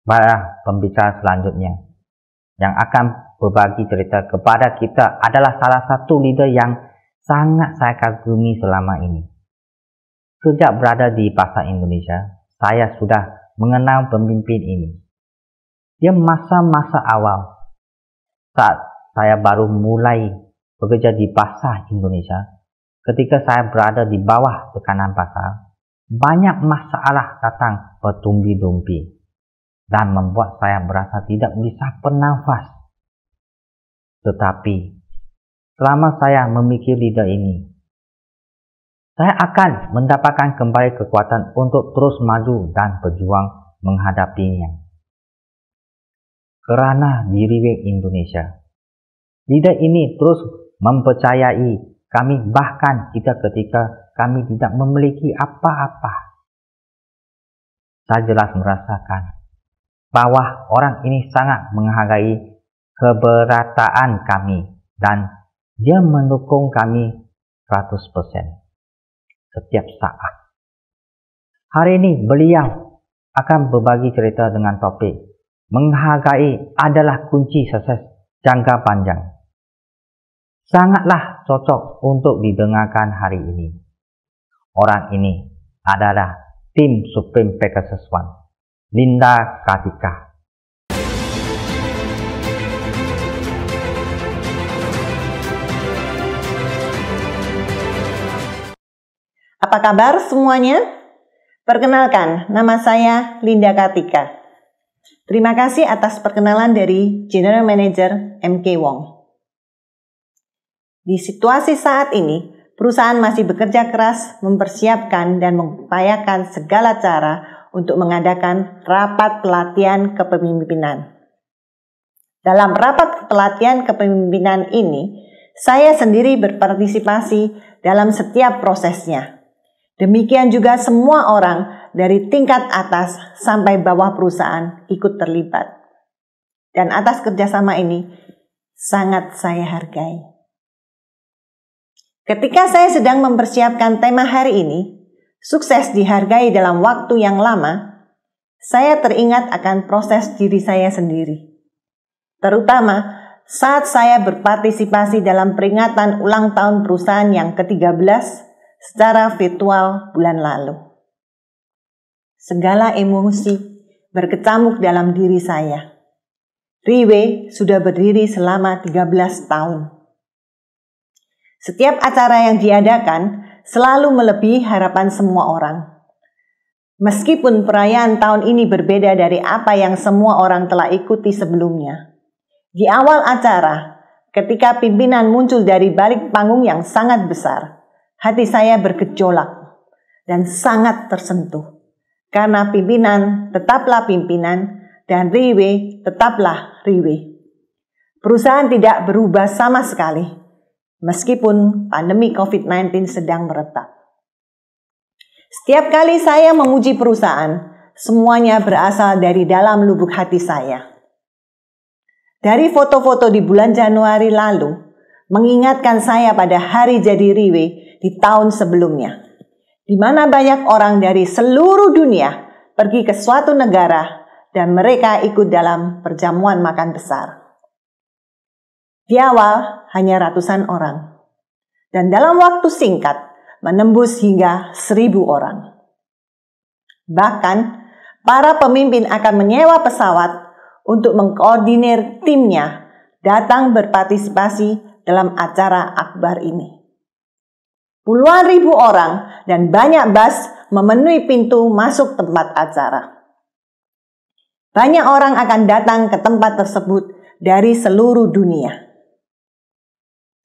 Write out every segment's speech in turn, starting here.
Para pembicara selanjutnya yang akan berbagi cerita kepada kita adalah salah satu leader yang sangat saya kagumi selama ini. Sejak berada di pasar Indonesia, saya sudah mengenal pemimpin ini. Dia masa-masa awal saat saya baru mulai bekerja di pasar Indonesia. Ketika saya berada di bawah tekanan pasar, banyak masalah datang bertumbi-tumbi dan membuat saya merasa tidak bisa bernafas. Tetapi selama saya memikir leader ini, saya akan mendapatkan kembali kekuatan untuk terus maju dan berjuang menghadapinya. Kerana di Riway Indonesia, leader ini terus mempercayai kami bahkan ketika kami tidak memiliki apa-apa. Saya jelas merasakan bahwa orang ini sangat menghargai keberatan kami dan dia mendukung kami 100% setiap saat. Hari ini beliau akan berbagi cerita dengan topik menghargai adalah kunci sukses jangka panjang. Sangatlah cocok untuk didengarkan hari ini. Orang ini adalah tim Supreme Pegasus One, Linda Kartika. Apa kabar semuanya? Perkenalkan, nama saya Linda Kartika. Terima kasih atas perkenalan dari General Manager MK Wong. Di situasi saat ini, perusahaan masih bekerja keras mempersiapkan dan mengupayakan segala cara untuk mengadakan rapat pelatihan kepemimpinan. Dalam rapat pelatihan kepemimpinan ini, saya sendiri berpartisipasi dalam setiap prosesnya. Demikian juga semua orang dari tingkat atas sampai bawah perusahaan ikut terlibat. Dan atas kerjasama ini sangat saya hargai. Ketika saya sedang mempersiapkan tema hari ini, sukses dihargai dalam waktu yang lama, saya teringat akan proses diri saya sendiri. Terutama saat saya berpartisipasi dalam peringatan ulang tahun perusahaan yang ke-13 secara virtual bulan lalu. Segala emosi berkecamuk dalam diri saya. Riway sudah berdiri selama 13 tahun. Setiap acara yang diadakan selalu melebihi harapan semua orang. Meskipun perayaan tahun ini berbeda dari apa yang semua orang telah ikuti sebelumnya. Di awal acara, ketika pimpinan muncul dari balik panggung yang sangat besar, hati saya bergejolak dan sangat tersentuh. Karena pimpinan tetaplah pimpinan dan Riway tetaplah Riway. Perusahaan tidak berubah sama sekali, meskipun pandemi COVID-19 sedang meretap. Setiap kali saya memuji perusahaan, semuanya berasal dari dalam lubuk hati saya. Dari foto-foto di bulan Januari lalu, mengingatkan saya pada hari jadi Riway di tahun sebelumnya, di mana banyak orang dari seluruh dunia pergi ke suatu negara dan mereka ikut dalam perjamuan makan besar. Di awal hanya ratusan orang, dan dalam waktu singkat menembus hingga 1.000 orang. Bahkan, para pemimpin akan menyewa pesawat untuk mengkoordinir timnya datang berpartisipasi dalam acara akbar ini. Puluhan ribu orang dan banyak bus memenuhi pintu masuk tempat acara. Banyak orang akan datang ke tempat tersebut dari seluruh dunia.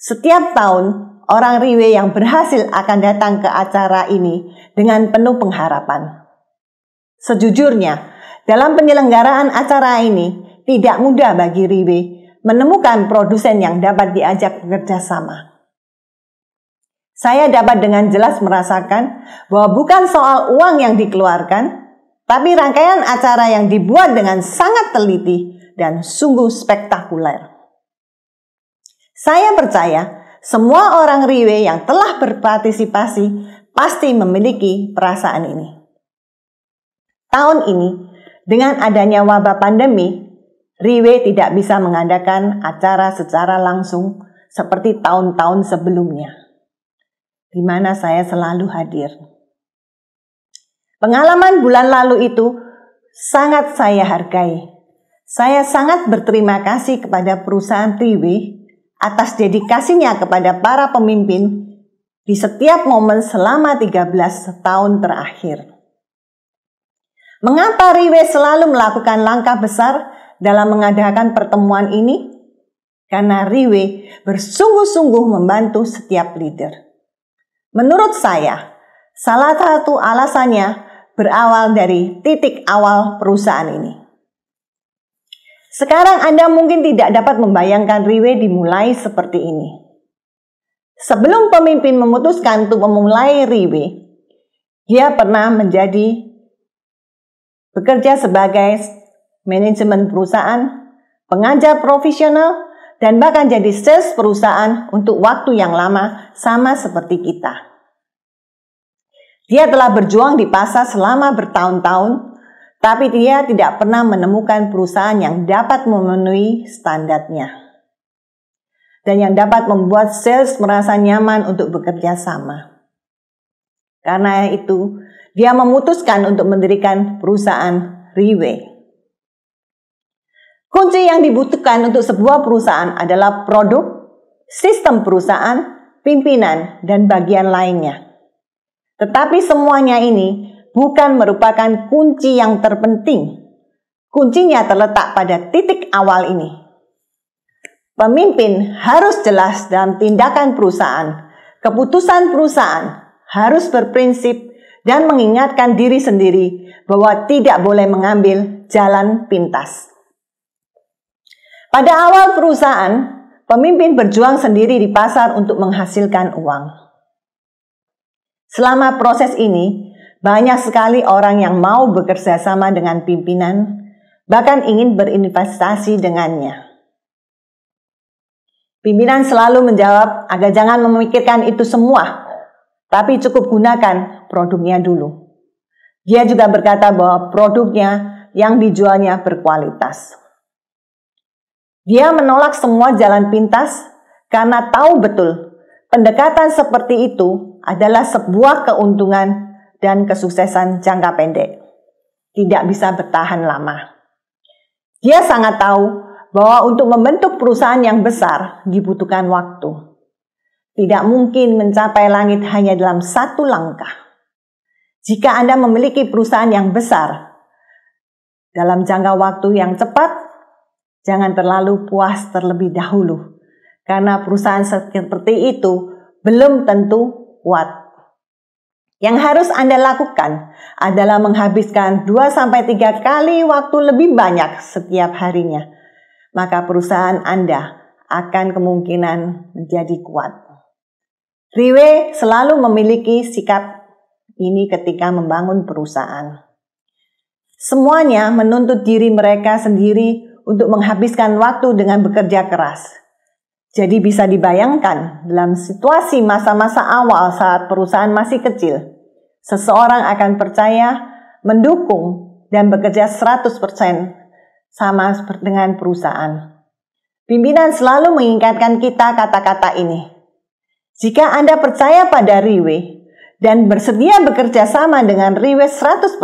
Setiap tahun, orang Riway yang berhasil akan datang ke acara ini dengan penuh pengharapan. Sejujurnya, dalam penyelenggaraan acara ini, tidak mudah bagi Riway menemukan produsen yang dapat diajak bekerja sama. Saya dapat dengan jelas merasakan bahwa bukan soal uang yang dikeluarkan, tapi rangkaian acara yang dibuat dengan sangat teliti dan sungguh spektakuler. Saya percaya semua orang Riway yang telah berpartisipasi pasti memiliki perasaan ini. Tahun ini, Dengan adanya wabah pandemi, Riwe tidak bisa mengadakan acara secara langsung seperti tahun-tahun sebelumnya, di mana saya selalu hadir. Pengalaman bulan lalu itu sangat saya hargai. Saya sangat berterima kasih kepada perusahaan Riwe atas dedikasinya kepada para pemimpin di setiap momen selama 13 tahun terakhir. Mengapa Riwe selalu melakukan langkah besar dalam mengadakan pertemuan ini? Karena Riwe bersungguh-sungguh membantu setiap leader. Menurut saya, salah satu alasannya berawal dari titik awal perusahaan ini. Sekarang Anda mungkin tidak dapat membayangkan Riwe dimulai seperti ini. Sebelum pemimpin memutuskan untuk memulai Riwe, dia pernah bekerja sebagai manajemen perusahaan, pengajar profesional, dan bahkan jadi sales perusahaan untuk waktu yang lama sama seperti kita. Dia telah berjuang di pasar selama bertahun-tahun, tapi dia tidak pernah menemukan perusahaan yang dapat memenuhi standarnya dan yang dapat membuat sales merasa nyaman untuk bekerja sama. Karena itu, dia memutuskan untuk mendirikan perusahaan Riwe. Kunci yang dibutuhkan untuk sebuah perusahaan adalah produk, sistem perusahaan, pimpinan, dan bagian lainnya. Tetapi semuanya ini bukan merupakan kunci yang terpenting. Kuncinya terletak pada titik awal ini. Pemimpin harus jelas dalam tindakan perusahaan. Keputusan perusahaan harus berprinsip dan mengingatkan diri sendiri bahwa tidak boleh mengambil jalan pintas. Pada awal perusahaan, pemimpin berjuang sendiri di pasar untuk menghasilkan uang. Selama proses ini, banyak sekali orang yang mau bekerja sama dengan pimpinan, bahkan ingin berinvestasi dengannya. Pimpinan selalu menjawab agar jangan memikirkan itu semua, tapi cukup gunakan produknya dulu. Dia juga berkata bahwa produknya yang dijualnya berkualitas. Dia menolak semua jalan pintas karena tahu betul pendekatan seperti itu adalah sebuah keuntungan dan kesuksesan jangka pendek. Tidak bisa bertahan lama. Dia sangat tahu bahwa untuk membentuk perusahaan yang besar dibutuhkan waktu. Tidak mungkin mencapai langit hanya dalam satu langkah. Jika Anda memiliki perusahaan yang besar, dalam jangka waktu yang cepat, jangan terlalu puas terlebih dahulu. Karena perusahaan seperti itu belum tentu kuat. Yang harus Anda lakukan adalah menghabiskan 2-3 kali waktu lebih banyak setiap harinya. Maka perusahaan Anda akan kemungkinan menjadi kuat. Riwe selalu memiliki sikap ini ketika membangun perusahaan. Semuanya menuntut diri mereka sendiri untuk menghabiskan waktu dengan bekerja keras. Jadi bisa dibayangkan dalam situasi masa-masa awal saat perusahaan masih kecil, seseorang akan percaya, mendukung, dan bekerja 100% sama dengan perusahaan. Pimpinan selalu mengingatkan kita kata-kata ini. Jika Anda percaya pada Riwe dan bersedia bekerja sama dengan Riwe 100%,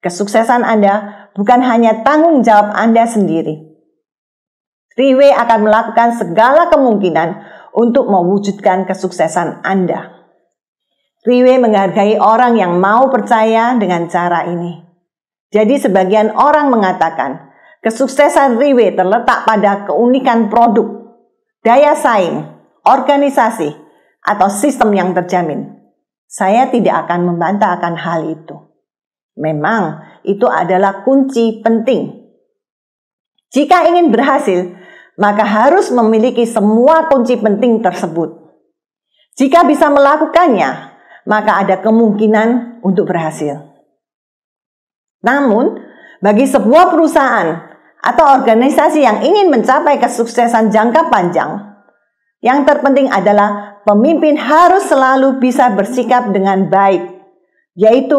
kesuksesan Anda bukan hanya tanggung jawab Anda sendiri. Riwe akan melakukan segala kemungkinan untuk mewujudkan kesuksesan Anda. Riwe menghargai orang yang mau percaya dengan cara ini. Jadi sebagian orang mengatakan, kesuksesan Riwe terletak pada keunikan produk, daya saing, organisasi, atau sistem yang terjamin. Saya tidak akan membantah akan hal itu. Memang itu adalah kunci penting. Jika ingin berhasil, maka harus memiliki semua kunci penting tersebut. Jika bisa melakukannya, maka ada kemungkinan untuk berhasil. Namun, bagi sebuah perusahaan atau organisasi yang ingin mencapai kesuksesan jangka panjang, yang terpenting adalah pemimpin harus selalu bisa bersikap dengan baik, yaitu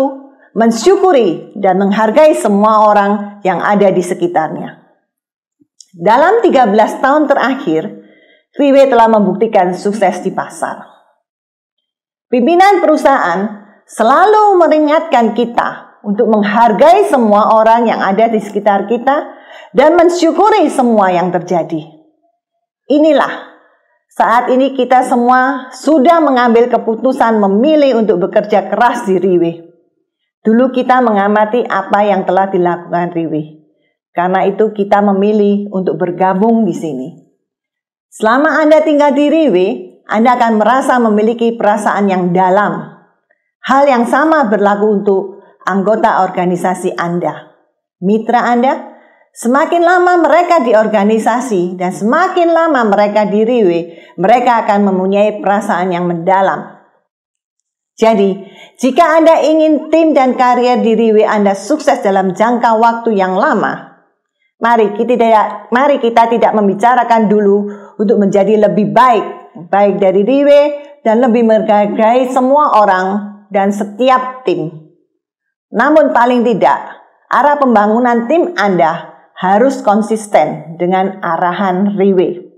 mensyukuri dan menghargai semua orang yang ada di sekitarnya. Dalam 13 tahun terakhir, Riwe telah membuktikan sukses di pasar. Pimpinan perusahaan selalu mengingatkan kita untuk menghargai semua orang yang ada di sekitar kita dan mensyukuri semua yang terjadi. Inilah saat ini kita semua sudah mengambil keputusan memilih untuk bekerja keras di Riwe. Dulu kita mengamati apa yang telah dilakukan Riwe. Karena itu kita memilih untuk bergabung di sini. Selama Anda tinggal di Riwe, Anda akan merasa memiliki perasaan yang dalam. Hal yang sama berlaku untuk anggota organisasi Anda. Mitra Anda, semakin lama mereka di organisasi dan semakin lama mereka di Riwe, mereka akan mempunyai perasaan yang mendalam. Jadi, jika Anda ingin tim dan karier di Riwe Anda sukses dalam jangka waktu yang lama, mari kita tidak membicarakan dulu untuk menjadi lebih baik dari Riwe dan lebih menghargai semua orang dan setiap tim. Namun paling tidak, arah pembangunan tim Anda harus konsisten dengan arahan Riwe.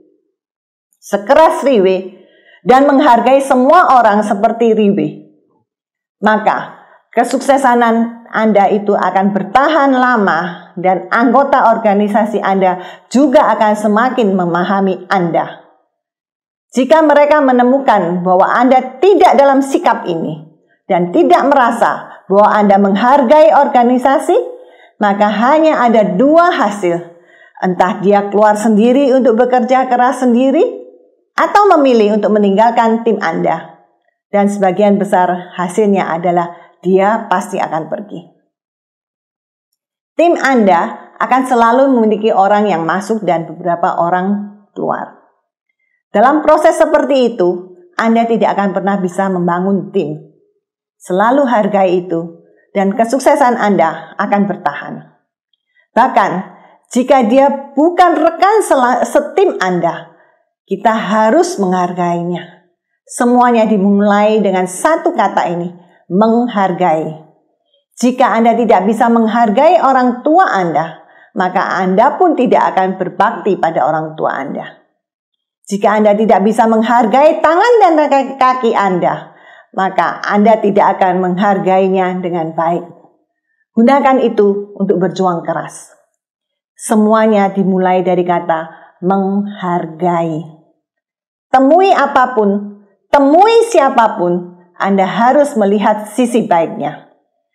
Sekeras Riwe dan menghargai semua orang seperti Riwe, maka kesuksesan Anda itu akan bertahan lama dan anggota organisasi Anda juga akan semakin memahami Anda. Jika mereka menemukan bahwa Anda tidak dalam sikap ini dan tidak merasa bahwa Anda menghargai organisasi, maka hanya ada dua hasil. Entah dia keluar sendiri untuk bekerja keras sendiri atau memilih untuk meninggalkan tim Anda. Dan sebagian besar hasilnya adalah dia pasti akan pergi. Tim Anda akan selalu memiliki orang yang masuk dan beberapa orang keluar. Dalam proses seperti itu, Anda tidak akan pernah bisa membangun tim. Selalu hargai itu dan kesuksesan Anda akan bertahan. Bahkan, jika dia bukan rekan setim Anda, kita harus menghargainya. Semuanya dimulai dengan satu kata ini, menghargai. Jika Anda tidak bisa menghargai orang tua Anda, maka Anda pun tidak akan berbakti pada orang tua Anda. Jika Anda tidak bisa menghargai tangan dan kaki Anda, maka Anda tidak akan menghargainya dengan baik. Gunakan itu untuk berjuang keras. Semuanya dimulai dari kata menghargai. Temui apapun, temui siapapun, Anda harus melihat sisi baiknya.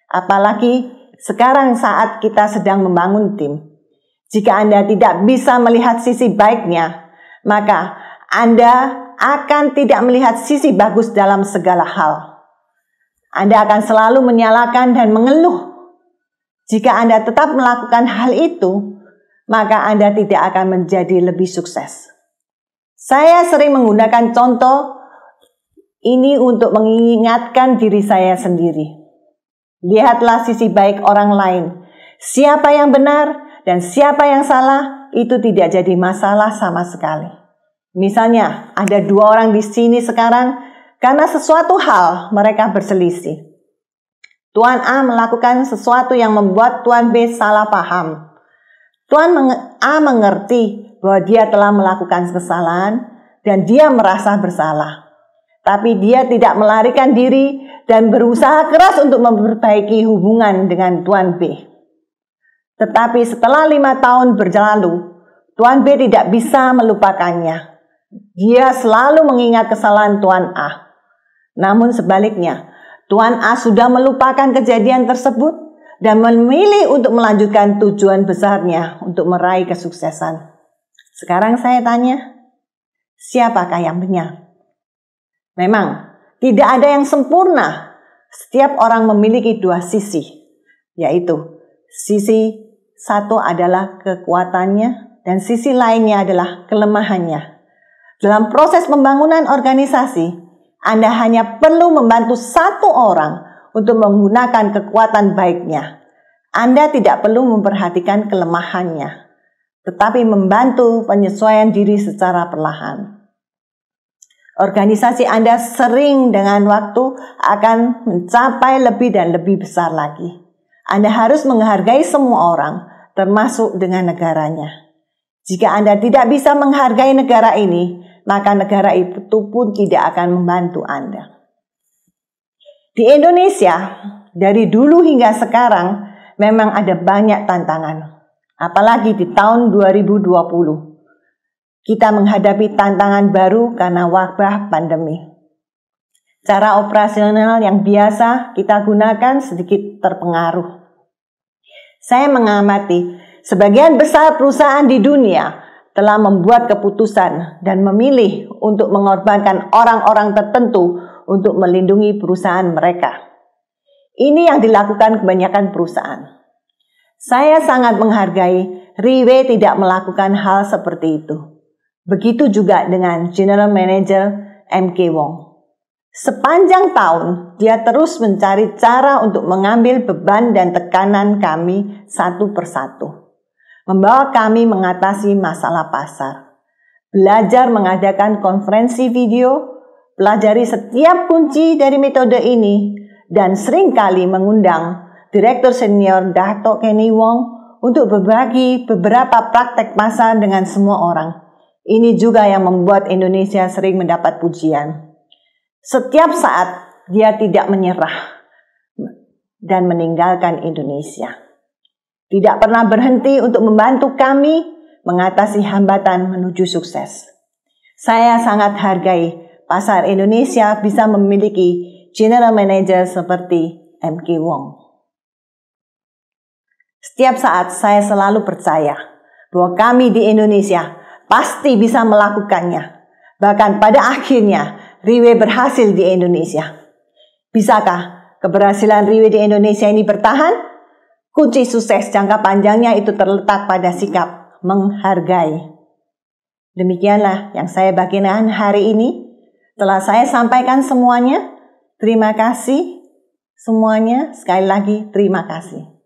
Apalagi sekarang saat kita sedang membangun tim. Jika Anda tidak bisa melihat sisi baiknya, maka Anda akan tidak melihat sisi bagus dalam segala hal. Anda akan selalu menyalahkan dan mengeluh. Jika Anda tetap melakukan hal itu, maka Anda tidak akan menjadi lebih sukses. Saya sering menggunakan contoh ini untuk mengingatkan diri saya sendiri. Lihatlah sisi baik orang lain. Siapa yang benar dan siapa yang salah itu tidak jadi masalah sama sekali. Misalnya, ada dua orang di sini sekarang karena sesuatu hal mereka berselisih. Tuan A melakukan sesuatu yang membuat Tuan B salah paham. Tuan A mengerti bahwa dia telah melakukan kesalahan dan dia merasa bersalah. Tapi dia tidak melarikan diri dan berusaha keras untuk memperbaiki hubungan dengan Tuan B. Tetapi setelah 5 tahun berlalu, Tuan B tidak bisa melupakannya. Dia selalu mengingat kesalahan Tuan A. Namun sebaliknya, Tuan A sudah melupakan kejadian tersebut dan memilih untuk melanjutkan tujuan besarnya untuk meraih kesuksesan. Sekarang saya tanya, siapakah yang benar? Memang, tidak ada yang sempurna. Setiap orang memiliki dua sisi, yaitu sisi satu adalah kekuatannya dan sisi lainnya adalah kelemahannya. Dalam proses pembangunan organisasi, Anda hanya perlu membantu satu orang untuk menggunakan kekuatan baiknya. Anda tidak perlu memperhatikan kelemahannya, tetapi membantu penyesuaian diri secara perlahan. organisasi Anda sering dengan waktu akan mencapai lebih dan lebih besar lagi. Anda harus menghargai semua orang, termasuk dengan negaranya. Jika Anda tidak bisa menghargai negara ini, maka negara itu pun tidak akan membantu Anda. Di Indonesia, dari dulu hingga sekarang, memang ada banyak tantangan. Apalagi di tahun 2020. Kita menghadapi tantangan baru karena wabah pandemi. Cara operasional yang biasa kita gunakan sedikit terpengaruh. Saya mengamati sebagian besar perusahaan di dunia telah membuat keputusan dan memilih untuk mengorbankan orang-orang tertentu untuk melindungi perusahaan mereka. Ini yang dilakukan kebanyakan perusahaan. Saya sangat menghargai Riwe tidak melakukan hal seperti itu. Begitu juga dengan General Manager M.K. Wong. Sepanjang tahun, dia terus mencari cara untuk mengambil beban dan tekanan kami satu persatu. Membawa kami mengatasi masalah pasar. Belajar mengadakan konferensi video, pelajari setiap kunci dari metode ini, dan seringkali mengundang Direktur Senior Dato' Kenny Wong untuk berbagi beberapa praktek pasar dengan semua orang. Ini juga yang membuat Indonesia sering mendapat pujian. Setiap saat dia tidak menyerah dan meninggalkan Indonesia. Tidak pernah berhenti untuk membantu kami mengatasi hambatan menuju sukses. Saya sangat hargai pasar Indonesia bisa memiliki general manager seperti M.K. Wong. Setiap saat saya selalu percaya bahwa kami di Indonesia pasti bisa melakukannya. Bahkan pada akhirnya, Riwe berhasil di Indonesia. Bisakah keberhasilan Riwe di Indonesia ini bertahan? Kunci sukses jangka panjangnya itu terletak pada sikap menghargai. Demikianlah yang saya bagikan hari ini. Telah saya sampaikan semuanya. Terima kasih semuanya. Sekali lagi terima kasih.